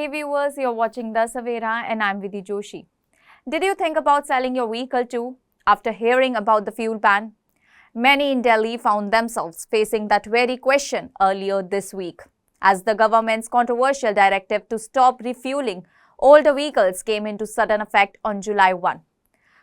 Hey viewers, you're watching the Savera and I'm Vidhi Joshi. Did you think about selling your vehicle too after hearing about the fuel ban? Many in Delhi found themselves facing that very question earlier this week, as the government's controversial directive to stop refueling older vehicles came into sudden effect on July 1.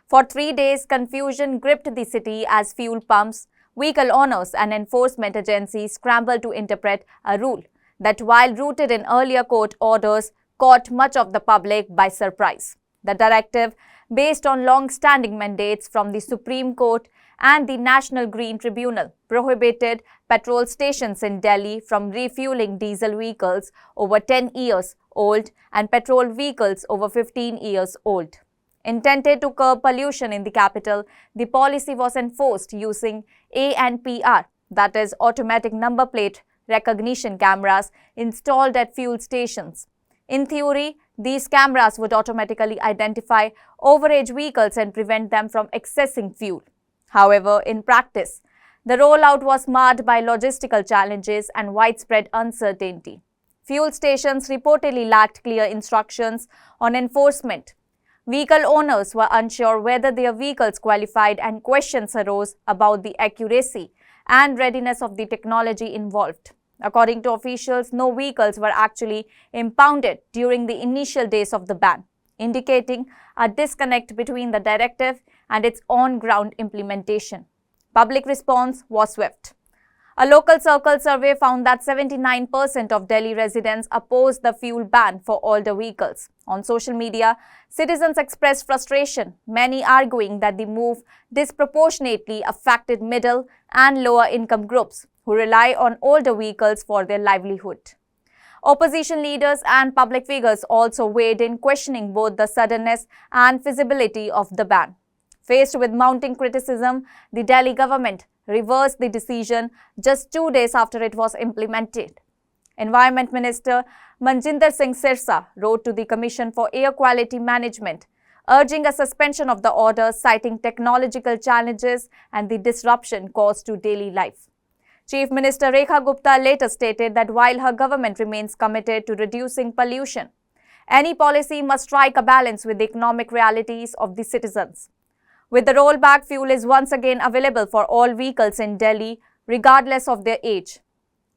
For 3 days, confusion gripped the city as fuel pumps, vehicle owners and enforcement agencies scrambled to interpret a rule that, while rooted in earlier court orders, caught much of the public by surprise. The directive, based on long-standing mandates from the Supreme Court and the National Green Tribunal, prohibited petrol stations in Delhi from refueling diesel vehicles over 10 years old and petrol vehicles over 15 years old. Intended to curb pollution in the capital, the policy was enforced using ANPR, that is, automatic number plate recognition cameras installed at fuel stations. In theory, these cameras would automatically identify overage vehicles and prevent them from accessing fuel. However, in practice, the rollout was marred by logistical challenges and widespread uncertainty. Fuel stations reportedly lacked clear instructions on enforcement. Vehicle owners were unsure whether their vehicles qualified, and questions arose about the accuracy and readiness of the technology involved. According to officials, no vehicles were actually impounded during the initial days of the ban, indicating a disconnect between the directive and its on-ground implementation. Public response was swift. A local circle survey found that 79% of Delhi residents opposed the fuel ban for older vehicles. On social media, citizens expressed frustration, many arguing that the move disproportionately affected middle and lower income groups who rely on older vehicles for their livelihood. Opposition leaders and public figures also weighed in, questioning both the suddenness and feasibility of the ban. Faced with mounting criticism, the Delhi government reversed the decision just 2 days after it was implemented. Environment Minister Manjinder Singh Sirsa wrote to the Commission for Air Quality Management, urging a suspension of the order, citing technological challenges and the disruption caused to daily life. Chief Minister Rekha Gupta later stated that while her government remains committed to reducing pollution, any policy must strike a balance with the economic realities of the citizens. With the rollback, fuel is once again available for all vehicles in Delhi, regardless of their age.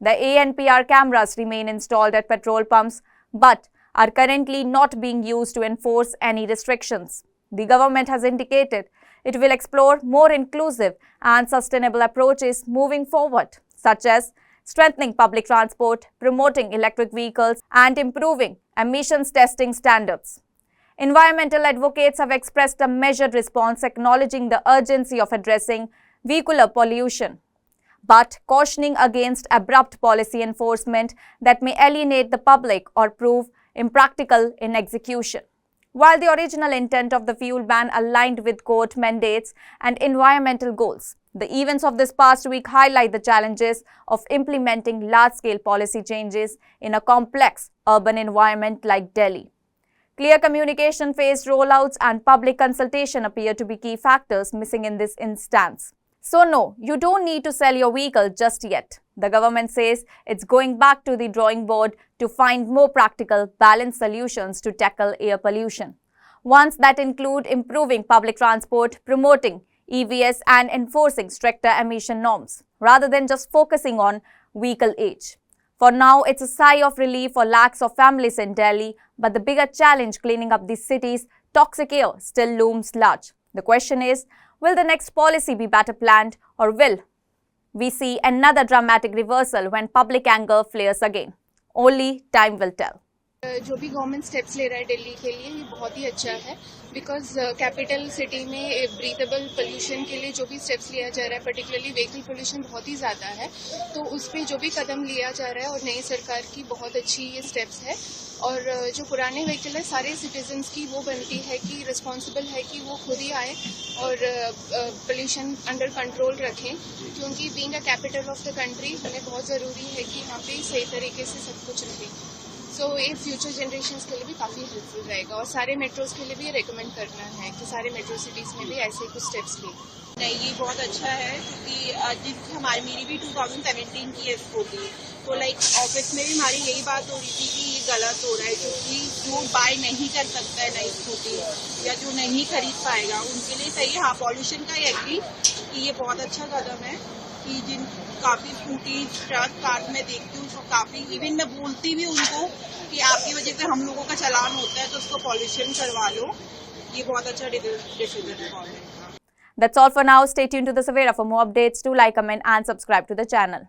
The ANPR cameras remain installed at petrol pumps, but are currently not being used to enforce any restrictions. The government has indicated it will explore more inclusive and sustainable approaches moving forward, such as strengthening public transport, promoting electric vehicles, and improving emissions testing standards. Environmental advocates have expressed a measured response, acknowledging the urgency of addressing vehicular pollution, but cautioning against abrupt policy enforcement that may alienate the public or prove impractical in execution. While the original intent of the fuel ban aligned with court mandates and environmental goals, the events of this past week highlight the challenges of implementing large-scale policy changes in a complex urban environment like Delhi. Clear communication, phased rollouts, and public consultation appear to be key factors missing in this instance. So no, you don't need to sell your vehicle just yet. The government says it's going back to the drawing board to find more practical, balanced solutions to tackle air pollution. Ones that include improving public transport, promoting EVs, and enforcing stricter emission norms, rather than just focusing on vehicle age. For now, it's a sigh of relief for lakhs of families in Delhi, but the bigger challenge, cleaning up the city's toxic air, still looms large. The question is, will the next policy be better planned, or will we see another dramatic reversal when public anger flares again? Only time will tell. जो भी government steps ले रहा है दिल्ली के लिए ये बहुत ही अच्छा है बिकॉज कैपिटल सिटी में ब्रीथेबल पोल्यूशन के लिए जो भी स्टेप्स लिया जा रहा है पर्टिकुलरली व्हीकल पोल्यूशन बहुत ही ज़्यादा है तो उस पर जो भी कदम लिया जा रहा है और नई सरकार की बहुत अच्छी ये स्टेप्स है और जो पुराने व्हीकल है सारे सिटीजन्स की वो बनती है कि रिस्पॉन्सिबल है कि वो खुद ही आए और पोल्यूशन अंडर कंट्रोल रखें क्योंकि being a capital of the country हमें बहुत ज़रूरी है कि यहाँ पे सही तरीके से सब कुछ रहे सो ये फ्यूचर जनरेशन्स के लिए भी काफ़ी हेल्पफुल रहेगा और सारे मेट्रोज़ के लिए भी रिकमेंड करना है कि सारे मेट्रो सिटीज़ में भी ऐसे कुछ स्टेप्स लें नहीं, ये बहुत अच्छा है क्योंकि मेरी भी 2017 की है स्कूटी, तो ऑफिस में भी हमारी यही बात हो रही थी कि ये गलत हो रहा है, क्योंकि जो बाय नहीं कर सकता है नई स्कूटी या जो नहीं खरीद पाएगा उनके लिए सही है। हाँ, पॉल्यूशन का एग्री कि ये बहुत अच्छा कदम है कि जिन काफी स्कूटी ट्रक कार में देखती हूँ तो काफी, इवन मैं बोलती भी उनको कि आपकी वजह से हम लोगों का चालान होता है तो उसको पॉल्यूशन करवा लो। ये बहुत अच्छा डिसीजन है गवर्नमेंट का। That's all for now. Stay tuned to the Savera for more updates. Do like, comment and subscribe to the channel.